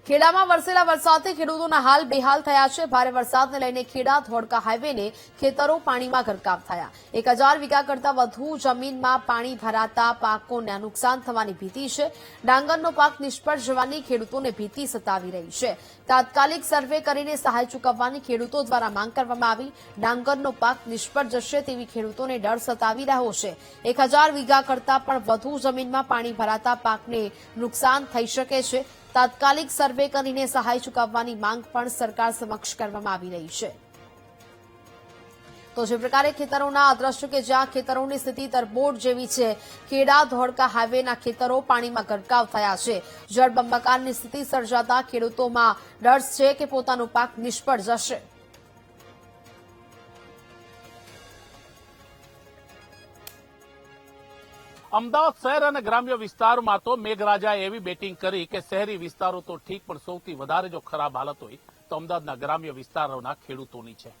ખેડામાં વરસેલા વરસાદથી ખેડૂતોના હાલ બેહાલ થયા છે। ભારે વરસાદને લઈને ખેડા ધોળકા હાઈવેને ખેતરો પાણીમાં ગરકાવ થયા। 1000 વીઘા કરતાં વધુ જમીનમાં પાણી ભરાતા પાકોને નુકસાન થવાની ભીતિ છે। ડાંગરનો પાક નિષ્ફળ જવાની ખેડૂતોને ભીતિ સતાવી રહી છે। તાત્કાલિક સર્વે કરીને સહાય ચૂકવવાની ખેડૂતો દ્વારા માંગ કરવામાં આવી। ડાંગરનો પાક નિષ્ફળ જશે તેવી ખેડૂતોને ડર સતાવી રહ્યો છે। 1000 વીઘા કરતાં પણ વધુ જમીનમાં પાણી ભરાતા પાકને નુકસાન થઈ શકે છે। તાત્કાલિક સર્વે કરીને સહાય ચૂકવવાની માંગ પણ સરકાર સમક્ષ કરવામાં આવી રહી છે। તો જે પ્રકારે ખેતરોના આ દ્રશ્યો કે જ્યાં ખેતરોની સ્થિતિ તરબોળ જેવી છે। ખેડા ધોળકા હાઈવેના ખેતરો પાણીમાં ગરકાવ થયા છે। જળબંબાકારની સ્થિતિ સર્જાતા ખેડૂતોમાં ડર છે કે પોતાનો પાક નિષ્ફળ જશે। અમદાવાદ શહેર અને ગ્રામ્ય વિસ્તારમાં તો મેઘરાજાએ એવી બેટિંગ કરી કે શહેરી વિસ્તારો તો ઠીક પણ સૌથી વધારે જો ખરાબ હાલત હોય તો અમદાવાદના ગ્રામ્ય વિસ્તારોના ખેડૂતોની છે।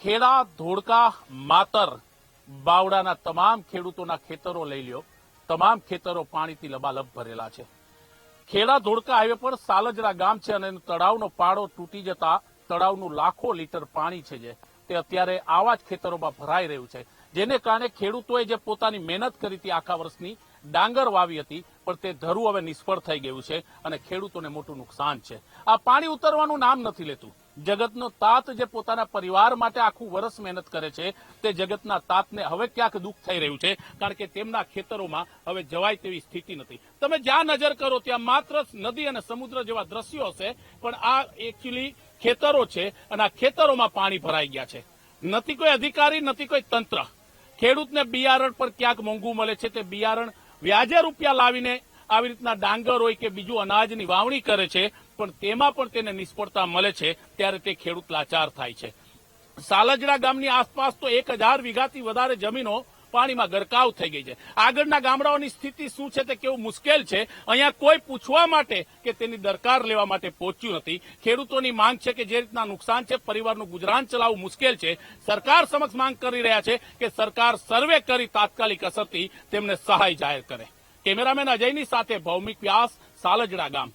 ખેડા ધોળકા માતર બાવડાના તમામ ખેડૂતોના ખેતરો લઈ લ્યો, તમામ ખેતરો પાણીથી લબાલબ ભરેલા છે। ખેડા ધોળકા હાઈવે પર સાલજરા ગામ છે અને તળાવનો પાડો તૂટી જતા તળાવનું લાખો લીટર પાણી છે જે તે અત્યારે આવા જ ખેતરોમાં ભરાઈ રહ્યું છે, જેને કારણે ખેડૂતોએ જે પોતાની મહેનત કરી હતી આખા વર્ષની ડાંગર વાવી હતી પણ તે ધરું હવે નિષ્ફળ થઈ ગયું છે અને ખેડૂતોને મોટું નુકસાન છે। આ પાણી ઉતરવાનું નામ નથી લેતું। જગતનો તાત જે પોતાના પરિવાર માટે આખું વર્ષ મહેનત કરે છે તે જગતના તાતને હવે ક્યાંક દુઃખ થઈ રહ્યું છે, કારણ કે તેમના ખેતરોમાં હવે જવાય તેવી સ્થિતિ નથી। તમે જ્યાં નજર કરો ત્યાં માત્ર નદી અને સમુદ્ર જેવા દ્રશ્યો હશે, પણ આ એકચ્યુઅલી ખેતરો છે અને આ ખેતરોમાં પાણી ભરાઈ ગયા છે। નથી કોઈ અધિકારી, નથી કોઈ તંત્ર। ખેડૂતને બિયારણ પણ ક્યાંક મોંઘું મળે છે, તે બિયારણ વ્યાજે રૂપિયા લાવીને આવી રીતના ડાંગર હોય કે બીજું અનાજની વાવણી કરે છે, પણ તેમાં પણ તેને નિષ્ફળતા મળે છે ત્યારે તે ખેડૂત લાચાર થાય છે। સાલજરા ગામની આસપાસ તો 1000 વીઘાથી વધારે જમીનો પાણીમાં ગરકાવ થઈ ગઈ છે। આગળના ગામડાઓની સ્થિતિ શું છે તે કેવું મુશ્કેલ છે, અહીંયા કોઈ પૂછવા માટે કે તેની દરકાર લેવા માટે પહોંચ્યું નથી। ખેડૂતોની માંગ છે કે જે રીતના નુકસાન છે, પરિવારનું ગુજરાન ચલાવવું મુશ્કેલ છે। સરકાર સમક્ષ માંગ કરી રહ્યા છે કે સરકાર સર્વે કરી તાત્કાલિક અસરથી તેમને સહાય જાહેર કરે। કેમેરામેન અજયની સાથે ભૌમિક વ્યાસ, સાલજરા ગામ।